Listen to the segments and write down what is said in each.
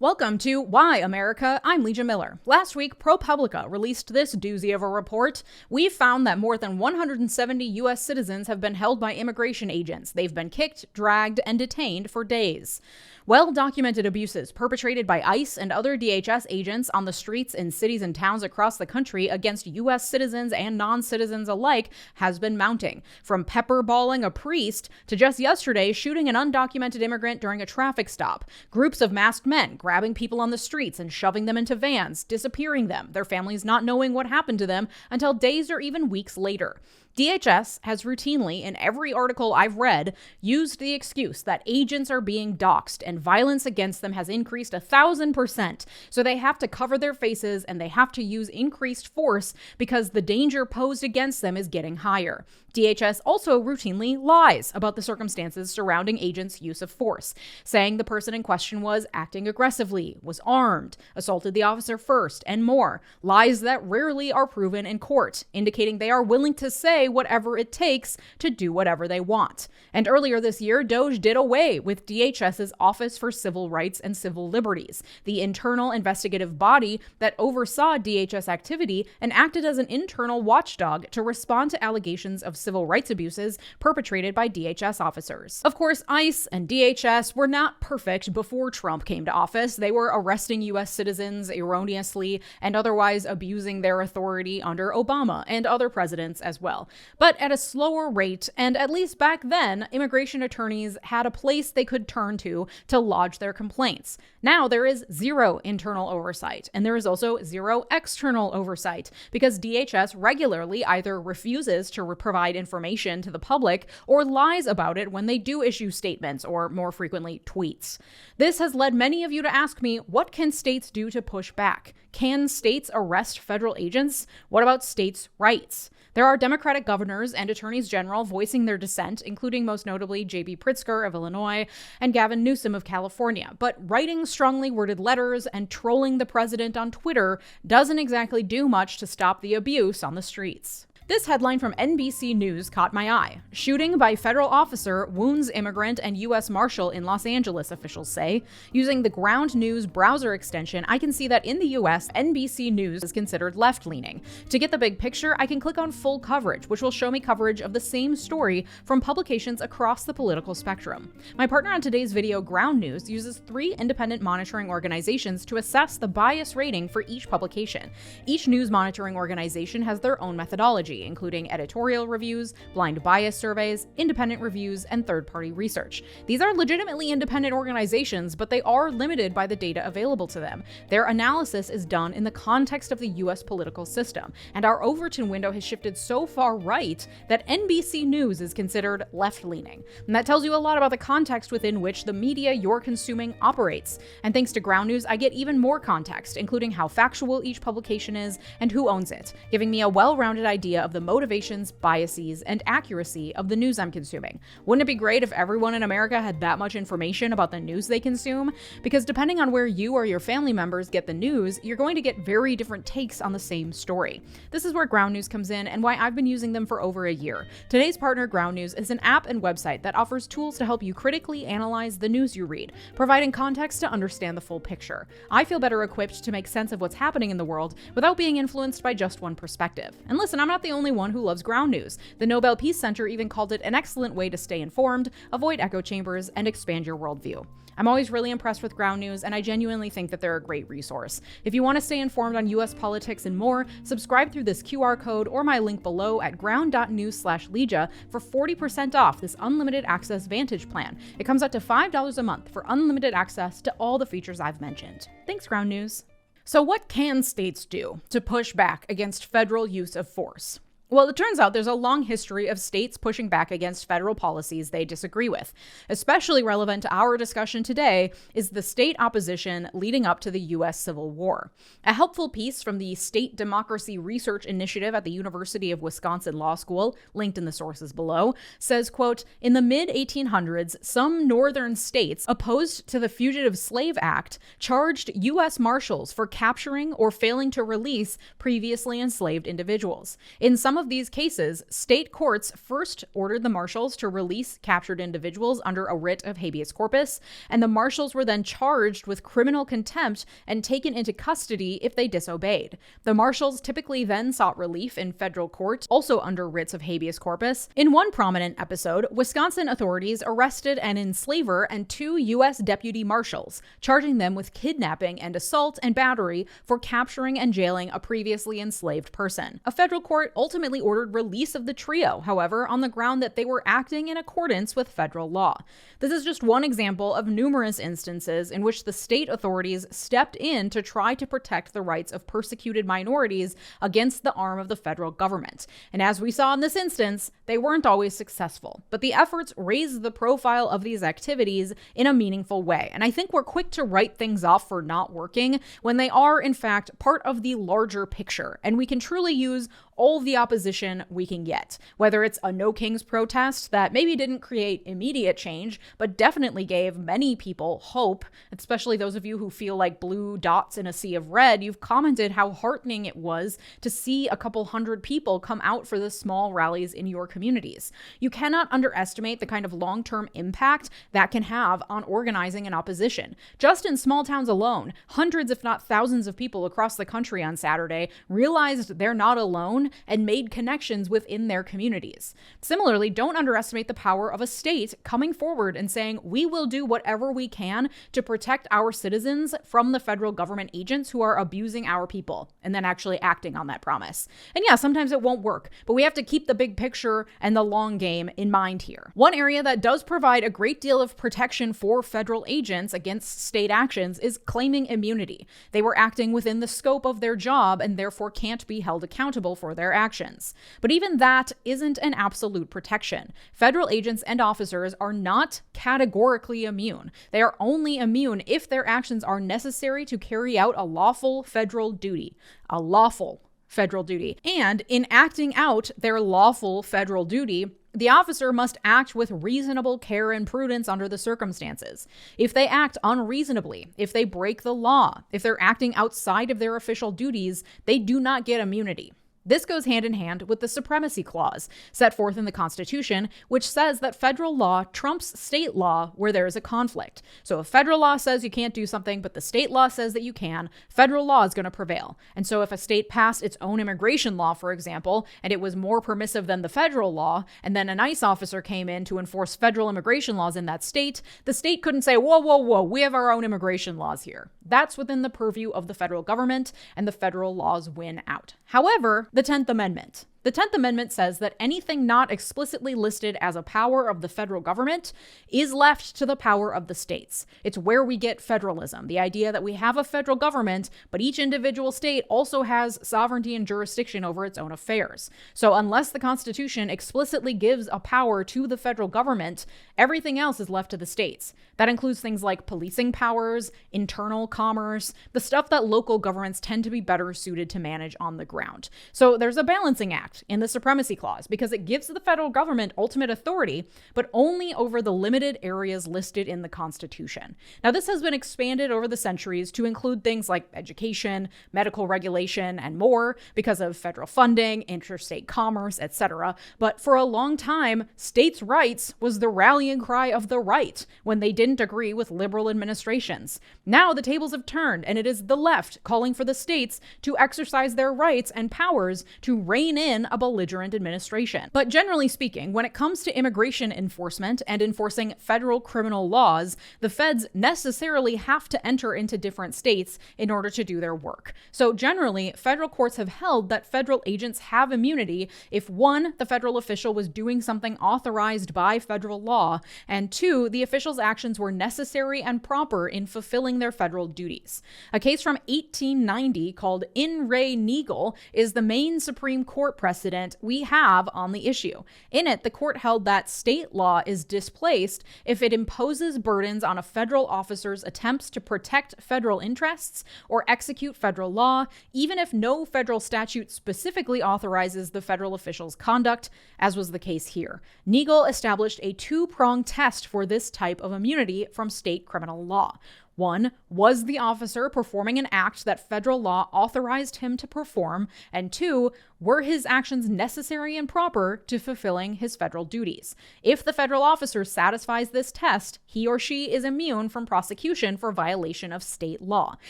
Welcome to Why America? I'm Leeja Miller. Last week, ProPublica released this doozy of a report. We found that more than 170 U.S. citizens have been held by immigration agents. They've been kicked, dragged, and detained for days. Well-documented abuses perpetrated by ICE and other DHS agents on the streets in cities and towns across the country against U.S. citizens and non-citizens alike has been mounting. From pepper-balling a priest to just yesterday shooting an undocumented immigrant during a traffic stop. Groups of masked men grabbing people on the streets and shoving them into vans, disappearing them, their families not knowing what happened to them until days or even weeks later. DHS has routinely, in every article I've read, used the excuse that agents are being doxxed and violence against them has increased 1,000%. So they have to cover their faces and they have to use increased force because the danger posed against them is getting higher. DHS also routinely lies about the circumstances surrounding agents' use of force, saying the person in question was acting aggressively, was armed, assaulted the officer first, and more. Lies that rarely are proven in court, indicating they are willing to say whatever it takes to do whatever they want. And earlier this year, DOJ did away with DHS's Office for Civil Rights and Civil Liberties, the internal investigative body that oversaw DHS activity and acted as an internal watchdog to respond to allegations of civil rights abuses perpetrated by DHS officers. Of course, ICE and DHS were not perfect before Trump came to office. They were arresting U.S. citizens erroneously and otherwise abusing their authority under Obama and other presidents as well. But at a slower rate, and at least back then, immigration attorneys had a place they could turn to lodge their complaints. Now there is zero internal oversight, and there is also zero external oversight because DHS regularly either refuses to provide information to the public or lies about it when they do issue statements or, more frequently, tweets. This has led many of you to ask me, what can states do to push back? Can states arrest federal agents? What about states' rights? There are Democratic governors and attorneys general voicing their dissent, including most notably J.B. Pritzker of Illinois and Gavin Newsom of California. But writing strongly worded letters and trolling the president on Twitter doesn't exactly do much to stop the abuse on the streets. This headline from NBC News caught my eye. Shooting by federal officer wounds immigrant and U.S. Marshal in Los Angeles, officials say. Using the Ground News browser extension, I can see that in the U.S., NBC News is considered left-leaning. To get the big picture, I can click on full coverage, which will show me coverage of the same story from publications across the political spectrum. My partner on today's video, Ground News, uses 3 independent monitoring organizations to assess the bias rating for each publication. Each news monitoring organization has their own methodology, including editorial reviews, blind bias surveys, independent reviews, and third-party research. These are legitimately independent organizations, but they are limited by the data available to them. Their analysis is done in the context of the U.S. political system, and our Overton window has shifted so far right that NBC News is considered left-leaning. And that tells you a lot about the context within which the media you're consuming operates. And thanks to Ground News, I get even more context, including how factual each publication is and who owns it, giving me a well-rounded idea of the motivations, biases, and accuracy of the news I'm consuming. Wouldn't it be great if everyone in America had that much information about the news they consume? Because depending on where you or your family members get the news, you're going to get very different takes on the same story. This is where Ground News comes in and why I've been using them for over a year. Today's partner, Ground News, is an app and website that offers tools to help you critically analyze the news you read, providing context to understand the full picture. I feel better equipped to make sense of what's happening in the world without being influenced by just one perspective. And listen, I'm not the only one who loves Ground News. The Nobel Peace Center even called it an excellent way to stay informed, avoid echo chambers, and expand your worldview. I'm always really impressed with Ground News, and I genuinely think that they're a great resource. If you want to stay informed on U.S. politics and more, subscribe through this QR code or my link below at ground.news/Leeja for 40% off this unlimited access Vantage plan. It comes out to $5 a month for unlimited access to all the features I've mentioned. Thanks, Ground News. So what can states do to push back against federal use of force? Well, it turns out there's a long history of states pushing back against federal policies they disagree with. Especially relevant to our discussion today is the state opposition leading up to the U.S. Civil War. A helpful piece from the State Democracy Research Initiative at the University of Wisconsin Law School, linked in the sources below, says, quote, "In the mid-1800s, some northern states opposed to the Fugitive Slave Act charged U.S. Marshals for capturing or failing to release previously enslaved individuals. In some some of these cases, state courts first ordered the marshals to release captured individuals under a writ of habeas corpus, and the marshals were then charged with criminal contempt and taken into custody if they disobeyed. The marshals typically then sought relief in federal court, also under writs of habeas corpus. In one prominent episode, Wisconsin authorities arrested an enslaver and 2 U.S. deputy marshals, charging them with kidnapping and assault and battery for capturing and jailing a previously enslaved person. A federal court ultimately ordered release of the trio, however, on the ground that they were acting in accordance with federal law. This is just one example of numerous instances in which the state authorities stepped in to try to protect the rights of persecuted minorities against the arm of the federal government. And as we saw in this instance, they weren't always successful, but the efforts raised the profile of these activities in a meaningful way. And I think we're quick to write things off for not working when they are, in fact, part of the larger picture, and we can truly use all the opposition we can get. Whether it's a No Kings protest that maybe didn't create immediate change, but definitely gave many people hope, especially those of you who feel like blue dots in a sea of red. You've commented how heartening it was to see a couple hundred people come out for the small rallies in your communities. You cannot underestimate the kind of long-term impact that can have on organizing an opposition. Just in small towns alone, hundreds if not thousands of people across the country on Saturday realized they're not alone and made connections within their communities. Similarly, don't underestimate the power of a state coming forward and saying, we will do whatever we can to protect our citizens from the federal government agents who are abusing our people, and then actually acting on that promise. And yeah, sometimes it won't work, but we have to keep the big picture and the long game in mind here. One area that does provide a great deal of protection for federal agents against state actions is claiming immunity. They were acting within the scope of their job and therefore can't be held accountable for their actions. But even that isn't an absolute protection. Federal agents and officers are not categorically immune. They are only immune if their actions are necessary to carry out a lawful federal duty. A lawful federal duty. And in acting out their lawful federal duty, the officer must act with reasonable care and prudence under the circumstances. If they act unreasonably, if they break the law, if they're acting outside of their official duties, they do not get immunity. This goes hand in hand with the Supremacy Clause set forth in the Constitution, which says that federal law trumps state law where there is a conflict. So if federal law says you can't do something, but the state law says that you can, federal law is going to prevail. And so if a state passed its own immigration law, for example, and it was more permissive than the federal law, and then an ICE officer came in to enforce federal immigration laws in that state, the state couldn't say, whoa, whoa, whoa, we have our own immigration laws here. That's within the purview of the federal government, and the federal laws win out. However, the 10th Amendment. The 10th Amendment says that anything not explicitly listed as a power of the federal government is left to the power of the states. It's where we get federalism, the idea that we have a federal government, but each individual state also has sovereignty and jurisdiction over its own affairs. So unless the Constitution explicitly gives a power to the federal government, everything else is left to the states. That includes things like policing powers, internal commerce, the stuff that local governments tend to be better suited to manage on the ground. So there's a balancing act in the Supremacy Clause because it gives the federal government ultimate authority, but only over the limited areas listed in the Constitution. Now, this has been expanded over the centuries to include things like education, medical regulation, and more because of federal funding, interstate commerce, etc. But for a long time, states' rights was the rallying cry of the right when they didn't agree with liberal administrations. Now the tables have turned, and it is the left calling for the states to exercise their rights and powers to rein in a belligerent administration. But generally speaking, when it comes to immigration enforcement and enforcing federal criminal laws, the feds necessarily have to enter into different states in order to do their work. So generally, federal courts have held that federal agents have immunity if 1, the federal official was doing something authorized by federal law, and 2, the official's actions were necessary and proper in fulfilling their federal duties. A case from 1890 called In Re Neagle is the main Supreme Court precedent we have on the issue. In it, the court held that state law is displaced if it imposes burdens on a federal officer's attempts to protect federal interests or execute federal law, even if no federal statute specifically authorizes the federal official's conduct, as was the case here. Neagle established a 2-pronged test for this type of immunity from state criminal law. 1, was the officer performing an act that federal law authorized him to perform? And 2, were his actions necessary and proper to fulfilling his federal duties? If the federal officer satisfies this test, he or she is immune from prosecution for violation of state law.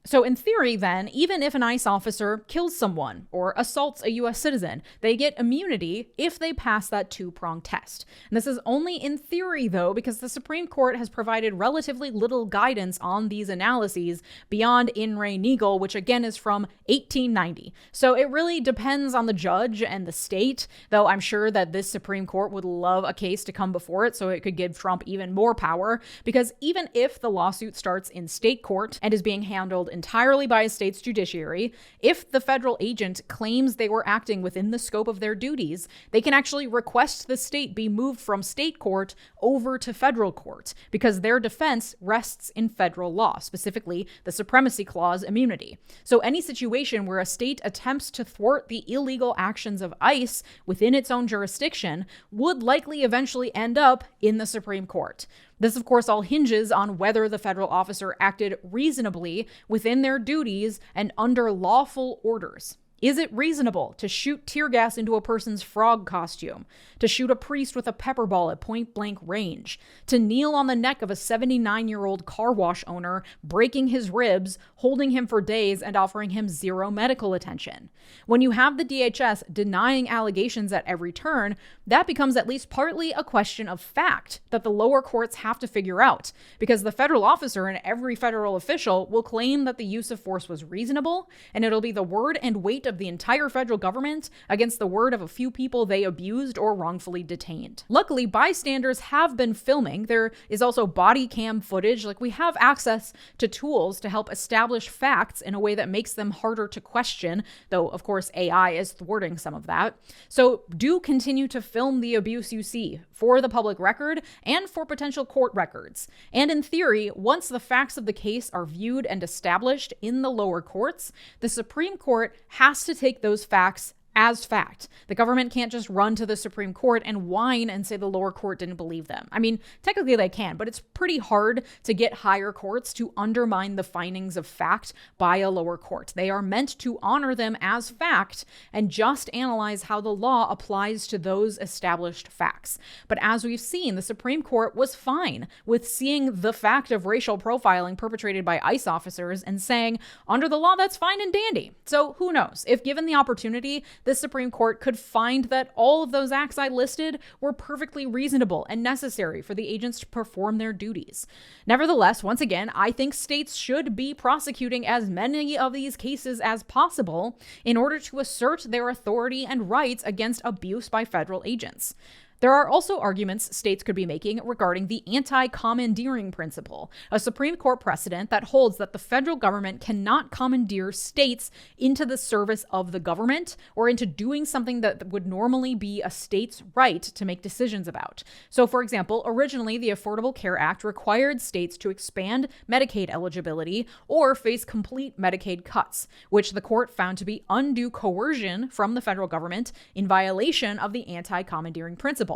So in theory, then, even if an ICE officer kills someone or assaults a U.S. citizen, they get immunity if they pass that two-pronged test. And this is only in theory, though, because the Supreme Court has provided relatively little guidance on these analyses beyond In re Nagel, which again is from 1890. So it really depends on the judge and the state, though I'm sure that this Supreme Court would love a case to come before it so it could give Trump even more power, because even if the lawsuit starts in state court and is being handled entirely by a state's judiciary, if the federal agent claims they were acting within the scope of their duties, they can actually request the state be moved from state court over to federal court, because their defense rests in federal law, specifically the Supremacy Clause immunity. So any situation where a state attempts to thwart the illegal actions of ICE within its own jurisdiction would likely eventually end up in the Supreme Court. This, of course, all hinges on whether the federal officer acted reasonably within their duties and under lawful orders. Is it reasonable to shoot tear gas into a person's frog costume, to shoot a priest with a pepper ball at point-blank range, to kneel on the neck of a 79-year-old car wash owner, breaking his ribs, holding him for days, and offering him zero medical attention? When you have the DHS denying allegations at every turn, that becomes at least partly a question of fact that the lower courts have to figure out, because the federal officer and every federal official will claim that the use of force was reasonable, and it'll be the word and weight of the entire federal government against the word of a few people they abused or wrongfully detained. Luckily, bystanders have been filming. There is also body cam footage. We have access to tools to help establish facts in a way that makes them harder to question, though, of course, AI is thwarting some of that. So do continue to film the abuse you see for the public record and for potential court records. And in theory, once the facts of the case are viewed and established in the lower courts, the Supreme Court has to take those facts as fact. The government can't just run to the Supreme Court and whine and say the lower court didn't believe them. I mean, technically they can, but it's pretty hard to get higher courts to undermine the findings of fact by a lower court. They are meant to honor them as fact and just analyze how the law applies to those established facts. But as we've seen, the Supreme Court was fine with seeing the fact of racial profiling perpetrated by ICE officers and saying, under the law, that's fine and dandy. So who knows? If given the opportunity, the Supreme Court could find that all of those acts I listed were perfectly reasonable and necessary for the agents to perform their duties. Nevertheless, once again, I think states should be prosecuting as many of these cases as possible in order to assert their authority and rights against abuse by federal agents. There are also arguments states could be making regarding the anti-commandeering principle, a Supreme Court precedent that holds that the federal government cannot commandeer states into the service of the government or into doing something that would normally be a state's right to make decisions about. So, for example, originally the Affordable Care Act required states to expand Medicaid eligibility or face complete Medicaid cuts, which the court found to be undue coercion from the federal government in violation of the anti-commandeering principle.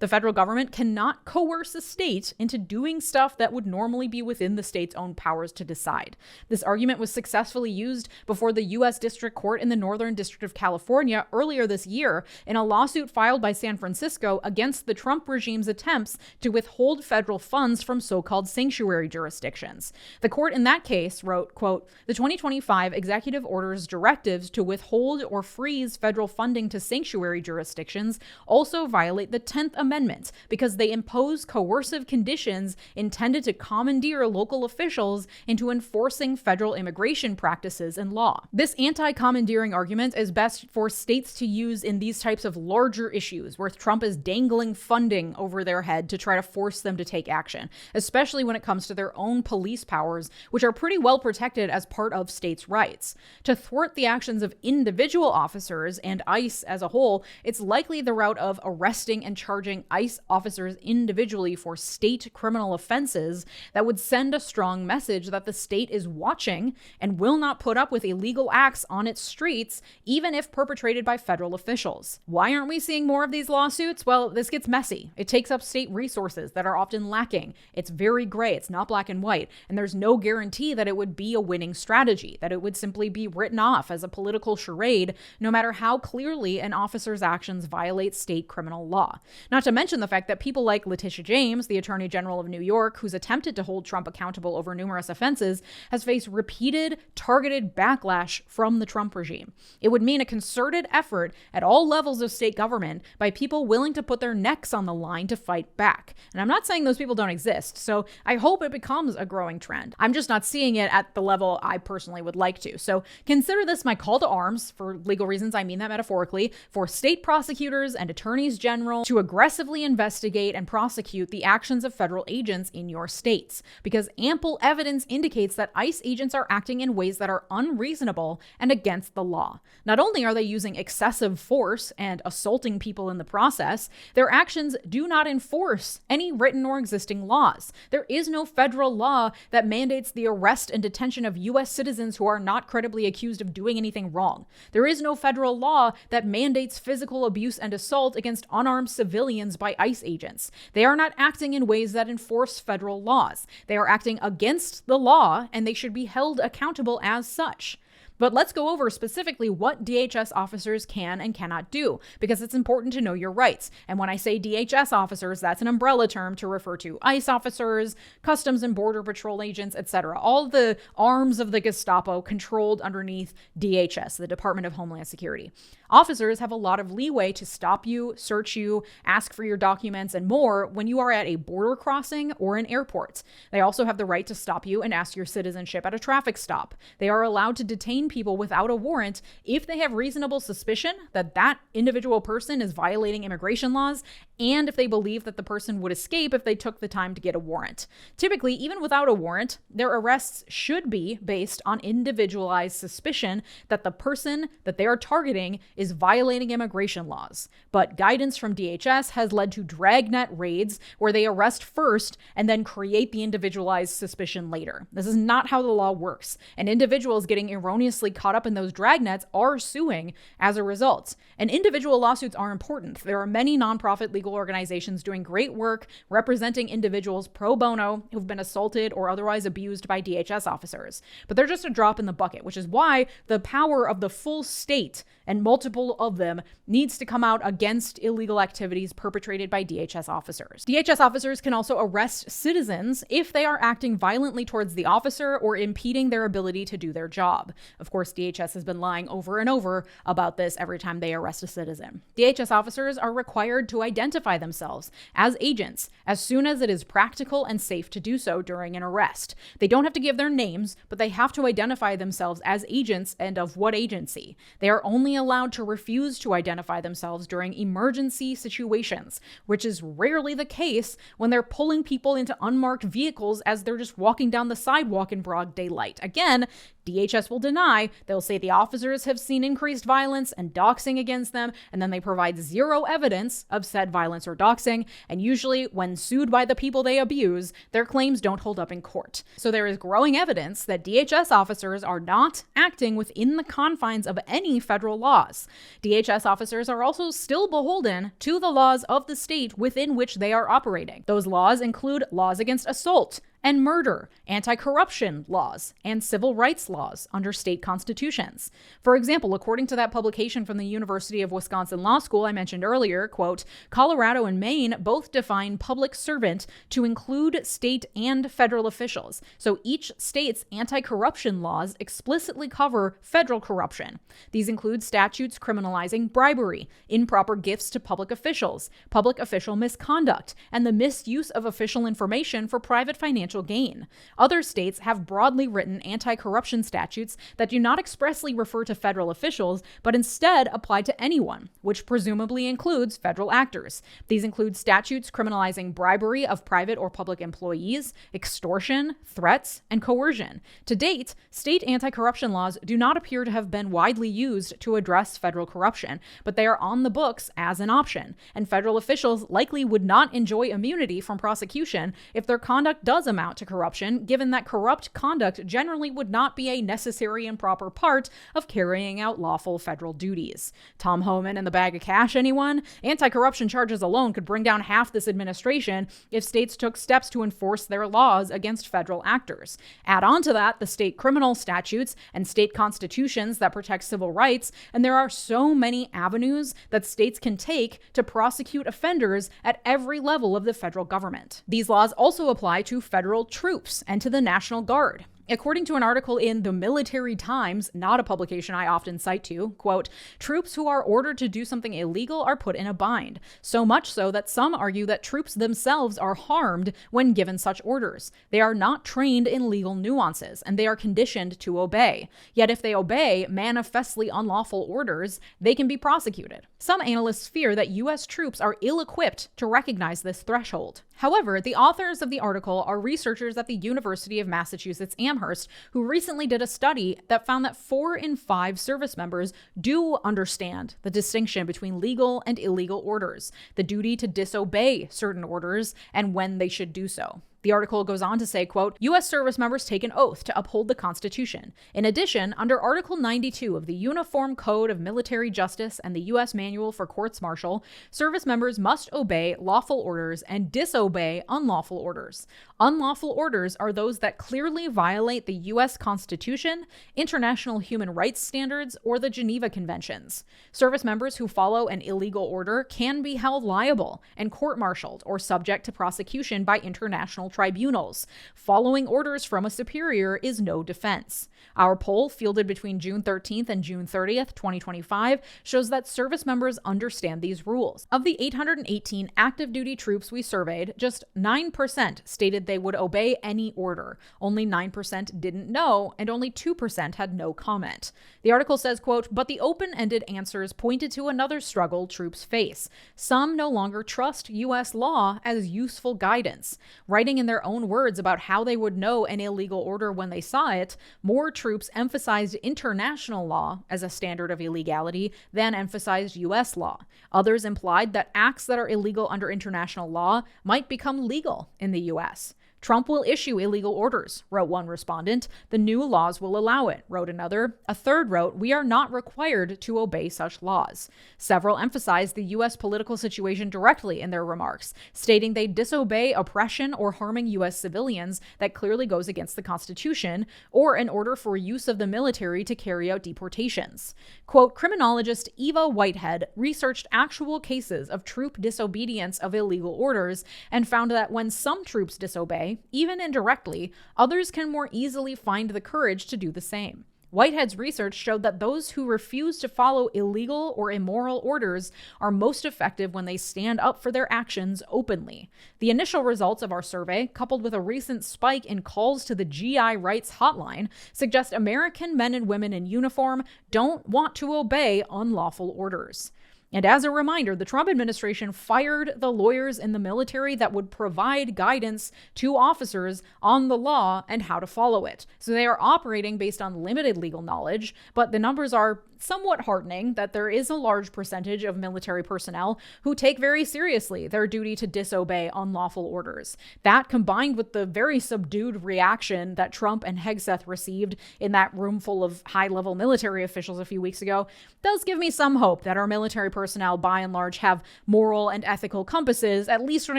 The federal government cannot coerce a state into doing stuff that would normally be within the state's own powers to decide. This argument was successfully used before the U.S. District Court in the Northern District of California earlier this year in a lawsuit filed by San Francisco against the Trump regime's attempts to withhold federal funds from so-called sanctuary jurisdictions. The court in that case wrote, quote, "The 2025 executive order's directives to withhold or freeze federal funding to sanctuary jurisdictions also violate the 10th Amendment because they impose coercive conditions intended to commandeer local officials into enforcing federal immigration practices and law." This anti-commandeering argument is best for states to use in these types of larger issues where Trump is dangling funding over their head to try to force them to take action, especially when it comes to their own police powers, which are pretty well protected as part of states' rights. To thwart the actions of individual officers and ICE as a whole, it's likely the route of arresting and charging ICE officers individually for state criminal offenses that would send a strong message that the state is watching and will not put up with illegal acts on its streets, even if perpetrated by federal officials. Why aren't we seeing more of these lawsuits? Well, this gets messy. It takes up state resources that are often lacking. It's very gray. It's not black and white. And there's no guarantee that it would be a winning strategy, that it would simply be written off as a political charade, no matter how clearly an officer's actions violate state criminal law. Not to mention the fact that people like Leeja James, the Attorney General of New York, who's attempted to hold Trump accountable over numerous offenses, has faced repeated, targeted backlash from the Trump regime. It would mean a concerted effort at all levels of state government by people willing to put their necks on the line to fight back. And I'm not saying those people don't exist, so I hope it becomes a growing trend. I'm just not seeing it at the level I personally would like to. So consider this my call to arms, for legal reasons I mean that metaphorically, for state prosecutors and attorneys general to aggressively investigate and prosecute the actions of federal agents in your states, because ample evidence indicates that ICE agents are acting in ways that are unreasonable and against the law. Not only are they using excessive force and assaulting people in the process, their actions do not enforce any written or existing laws. There is no federal law that mandates the arrest and detention of U.S. citizens who are not credibly accused of doing anything wrong. There is no federal law that mandates physical abuse and assault against unarmed civilians by ICE agents. They are not acting in ways that enforce federal laws. They are acting against the law, and they should be held accountable as such. But let's go over specifically what DHS officers can and cannot do, because it's important to know your rights. And when I say DHS officers, that's an umbrella term to refer to ICE officers, Customs and Border Patrol agents, etc. All the arms of the Gestapo controlled underneath DHS, the Department of Homeland Security. Officers have a lot of leeway to stop you, search you, ask for your documents, and more when you are at a border crossing or an airport. They also have the right to stop you and ask your citizenship at a traffic stop. They are allowed to detain people without a warrant if they have reasonable suspicion that that individual person is violating immigration laws, and if they believe that the person would escape if they took the time to get a warrant. Typically, even without a warrant, their arrests should be based on individualized suspicion that the person that they are targeting is violating immigration laws. But guidance from DHS has led to dragnet raids where they arrest first and then create the individualized suspicion later. This is not how the law works, and individuals getting erroneously caught up in those dragnets are suing as a result. And individual lawsuits are important. There are many nonprofit legal organizations doing great work representing individuals pro bono who've been assaulted or otherwise abused by DHS officers. But they're just a drop in the bucket, which is why the power of the full state and multiple of them needs to come out against illegal activities perpetrated by DHS officers. DHS officers can also arrest citizens if they are acting violently towards the officer or impeding their ability to do their job. Of course, DHS has been lying over and over about this every time they arrest a citizen. DHS officers are required to identify themselves as agents as soon as it is practical and safe to do so during an arrest. They don't have to give their names, but they have to identify themselves as agents and of what agency. They are only allowed to refuse to identify themselves during emergency situations, which is rarely the case when they're pulling people into unmarked vehicles as they're just walking down the sidewalk in broad daylight. Again, DHS will deny. They'll say the officers have seen increased violence and doxing against them, and then they provide zero evidence of said violence or doxing, and usually when sued by the people they abuse, their claims don't hold up in court. So there is growing evidence that DHS officers are not acting within the confines of any federal laws. DHS officers are also still beholden to the laws of the state within which they are operating. Those laws include laws against assault and murder, anti-corruption laws, and civil rights laws under state constitutions. For example, according to that publication from the University of Wisconsin Law School I mentioned earlier, quote, Colorado and Maine both define public servant to include state and federal officials. So each state's anti-corruption laws explicitly cover federal corruption. These include statutes criminalizing bribery, improper gifts to public officials, public official misconduct, and the misuse of official information for private financial financial gain. Other states have broadly written anti-corruption statutes that do not expressly refer to federal officials, but instead apply to anyone, which presumably includes federal actors. These include statutes criminalizing bribery of private or public employees, extortion, threats, and coercion. To date, state anti-corruption laws do not appear to have been widely used to address federal corruption, but they are on the books as an option, and federal officials likely would not enjoy immunity from prosecution if their conduct does amount to corruption, given that corrupt conduct generally would not be a necessary and proper part of carrying out lawful federal duties. Tom Homan and the bag of cash, anyone? Anti-corruption charges alone could bring down half this administration if states took steps to enforce their laws against federal actors. Add on to that the state criminal statutes and state constitutions that protect civil rights, and there are so many avenues that states can take to prosecute offenders at every level of the federal government. These laws also apply to federal troops and to the National Guard. According to an article in the Military Times, not a publication I often cite to, quote, troops who are ordered to do something illegal are put in a bind, so much so that some argue that troops themselves are harmed when given such orders. They are not trained in legal nuances, and they are conditioned to obey. Yet if they obey manifestly unlawful orders, they can be prosecuted. Some analysts fear that U.S. troops are ill-equipped to recognize this threshold. However, the authors of the article are researchers at the University of Massachusetts Amherst, who recently did a study that found that 4 in 5 service members do understand the distinction between legal and illegal orders, the duty to disobey certain orders, and when they should do so. The article goes on to say, quote, U.S. service members take an oath to uphold the Constitution. In addition, under Article 92 of the Uniform Code of Military Justice and the U.S. Manual for Courts Martial, service members must obey lawful orders and disobey unlawful orders. Unlawful orders are those that clearly violate the U.S. Constitution, international human rights standards, or the Geneva Conventions. Service members who follow an illegal order can be held liable and court-martialed or subject to prosecution by international tribunals. Following orders from a superior is no defense. Our poll, fielded between June 13th and June 30th, 2025, shows that service members understand these rules. Of the 818 active duty troops we surveyed, just 9% stated they would obey any order. Only 9% didn't know, and only 2% had no comment. The article says, quote, but the open-ended answers pointed to another struggle troops face. Some no longer trust U.S. law as useful guidance. Writing in their own words about how they would know an illegal order when they saw it, more troops emphasized international law as a standard of illegality than emphasized U.S. law. Others implied that acts that are illegal under international law might become legal in the U.S. Trump will issue illegal orders, wrote one respondent. The new laws will allow it, wrote another. A third wrote, we are not required to obey such laws. Several emphasized the U.S. political situation directly in their remarks, stating they disobey oppression or harming U.S. civilians that clearly goes against the Constitution, or an order for use of the military to carry out deportations. Quote, criminologist Eva Whitehead researched actual cases of troop disobedience of illegal orders and found that when some troops disobey, even indirectly, others can more easily find the courage to do the same. Whitehead's research showed that those who refuse to follow illegal or immoral orders are most effective when they stand up for their actions openly. The initial results of our survey, coupled with a recent spike in calls to the GI rights hotline, suggest American men and women in uniform don't want to obey unlawful orders. And as a reminder, the Trump administration fired the lawyers in the military that would provide guidance to officers on the law and how to follow it. So they are operating based on limited legal knowledge, but the numbers are somewhat heartening that there is a large percentage of military personnel who take very seriously their duty to disobey unlawful orders. That, combined with the very subdued reaction that Trump and Hegseth received in that room full of high-level military officials a few weeks ago, does give me some hope that our military personnel, by and large, have moral and ethical compasses, at least when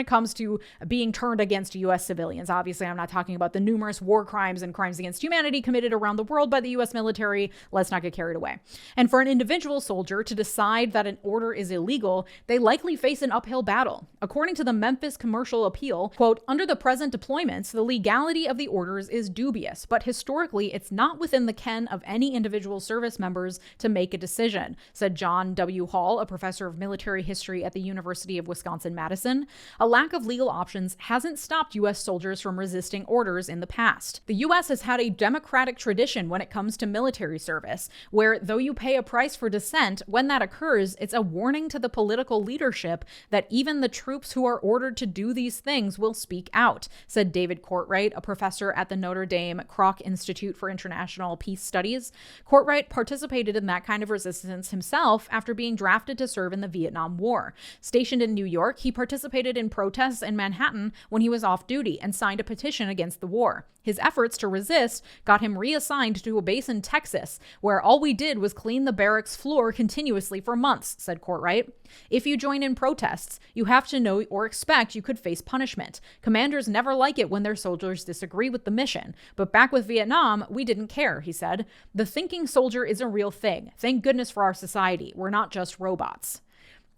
it comes to being turned against U.S. civilians. Obviously, I'm not talking about the numerous war crimes and crimes against humanity committed around the world by the U.S. military. Let's not get carried away. And for an individual soldier to decide that an order is illegal, they likely face an uphill battle. According to the Memphis Commercial Appeal, quote, under the present deployments, the legality of the orders is dubious, but historically, it's not within the ken of any individual service members to make a decision, said John W. Hall, a professor of military history at the University of Wisconsin-Madison, a lack of legal options hasn't stopped U.S. soldiers from resisting orders in the past. The U.S. has had a democratic tradition when it comes to military service, where though you pay a price for dissent, when that occurs, it's a warning to the political leadership that even the troops who are ordered to do these things will speak out, said David Courtwright, a professor at the Notre Dame Kroc Institute for International Peace Studies. Courtwright participated in that kind of resistance himself after being drafted to serve in the Vietnam War. Stationed in New York, he participated in protests in Manhattan when he was off duty and signed a petition against the war. His efforts to resist got him reassigned to a base in Texas, where all we did was clean the barracks floor continuously for months, said Courtwright. If you join in protests, you have to know or expect you could face punishment. Commanders never like it when their soldiers disagree with the mission. But back with Vietnam, we didn't care, he said. The thinking soldier is a real thing. Thank goodness for our society. We're not just robots.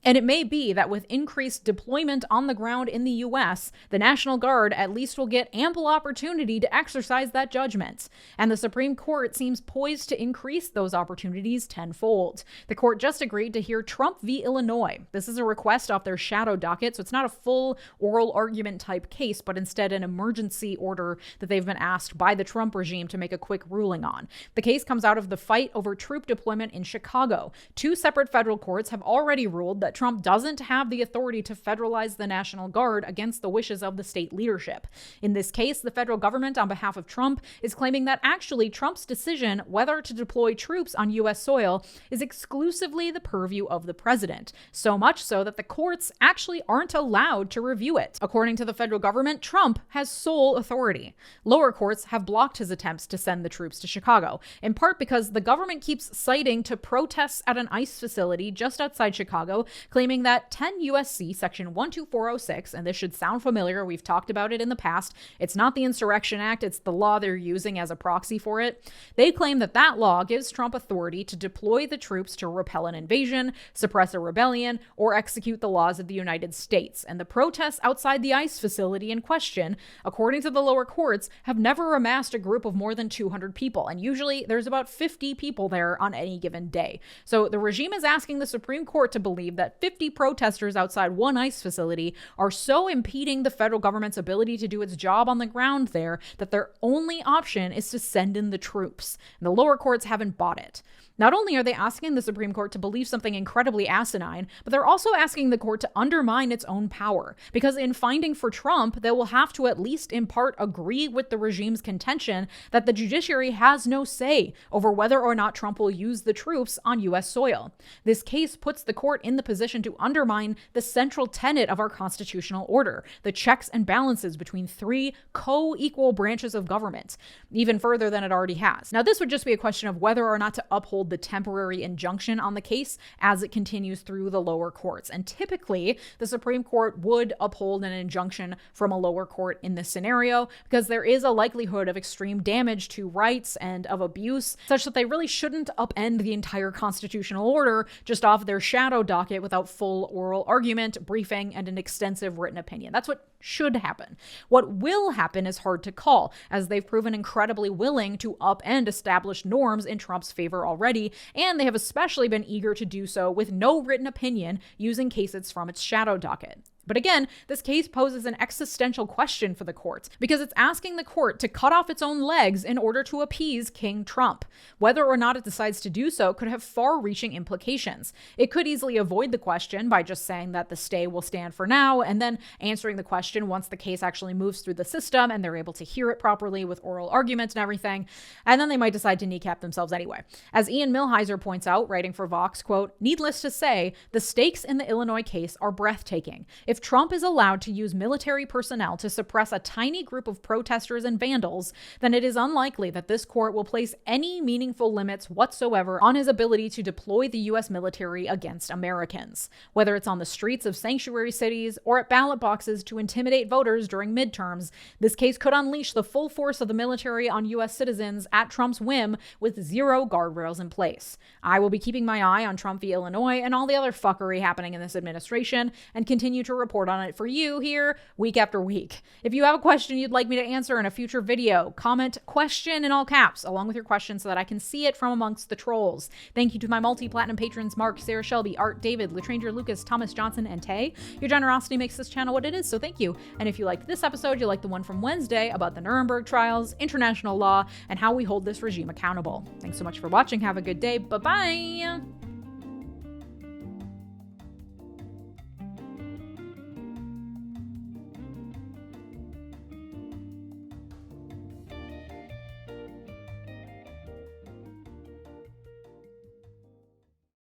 And it may be that with increased deployment on the ground in the U.S., the National Guard at least will get ample opportunity to exercise that judgment. And the Supreme Court seems poised to increase those opportunities tenfold. The court just agreed to hear Trump v. Illinois. This is a request off their shadow docket, so it's not a full oral argument type case, but instead an emergency order that they've been asked by the Trump regime to make a quick ruling on. The case comes out of the fight over troop deployment in Chicago. Two separate federal courts have already ruled that Trump doesn't have the authority to federalize the National Guard against the wishes of the state leadership. In this case, the federal government, on behalf of Trump, is claiming that actually Trump's decision whether to deploy troops on U.S. soil is exclusively the purview of the president, so much so that the courts actually aren't allowed to review it. According to the federal government, Trump has sole authority. Lower courts have blocked his attempts to send the troops to Chicago, in part because the government keeps citing to protests at an ICE facility just outside Chicago, claiming that 10 U.S.C. section 12406, and this should sound familiar, we've talked about it in the past, it's not the Insurrection Act, it's the law they're using as a proxy for it. They claim that that law gives Trump authority to deploy the troops to repel an invasion, suppress a rebellion, or execute the laws of the United States. And the protests outside the ICE facility in question, according to the lower courts, have never amassed a group of more than 200 people, and usually there's about 50 people there on any given day. So the regime is asking the Supreme Court to believe that 50 protesters outside one ICE facility are so impeding the federal government's ability to do its job on the ground there that their only option is to send in the troops. And the lower courts haven't bought it. Not only are they asking the Supreme Court to believe something incredibly asinine, but they're also asking the court to undermine its own power. Because in finding for Trump, they will have to at least in part agree with the regime's contention that the judiciary has no say over whether or not Trump will use the troops on U.S. soil. This case puts the court in the position to undermine the central tenet of our constitutional order, the checks and balances between three co-equal branches of government, even further than it already has. Now, this would just be a question of whether or not to uphold the temporary injunction on the case as it continues through the lower courts. And typically, the Supreme Court would uphold an injunction from a lower court in this scenario because there is a likelihood of extreme damage to rights and of abuse, such that they really shouldn't upend the entire constitutional order just off their shadow docket without full oral argument, briefing, and an extensive written opinion. That's what should happen. What will happen is hard to call, as they've proven incredibly willing to upend established norms in Trump's favor already, and they have especially been eager to do so with no written opinion using cases from its shadow docket. But again, this case poses an existential question for the court because it's asking the court to cut off its own legs in order to appease King Trump. Whether or not it decides to do so could have far-reaching implications. It could easily avoid the question by just saying that the stay will stand for now and then answering the question once the case actually moves through the system and they're able to hear it properly with oral arguments and everything. And then they might decide to kneecap themselves anyway. As Ian Millhiser points out, writing for Vox, quote, "Needless to say, the stakes in the Illinois case are breathtaking. If Trump is allowed to use military personnel to suppress a tiny group of protesters and vandals, then it is unlikely that this court will place any meaningful limits whatsoever on his ability to deploy the U.S. military against Americans, whether it's on the streets of sanctuary cities or at ballot boxes to intimidate voters during midterms. This case could unleash the full force of the military on U.S. citizens at Trump's whim with zero guardrails in place. I will be keeping my eye on Trump v. Illinois and all the other fuckery happening in this administration and continue to report on it for you here week after week. If you have a question you'd like me to answer in a future video, comment question in all caps along with your question so that I can see it from amongst the trolls. Thank you to my multi-platinum patrons Mark, Sarah Shelby, Art, David, Latranger, Lucas, Thomas Johnson, and Tay. Your generosity makes this channel what it is, so thank you. And if you liked this episode, you'll like the one from Wednesday about the Nuremberg trials, international law, and how we hold this regime accountable. Thanks so much for watching. Have a good day. Bye-bye.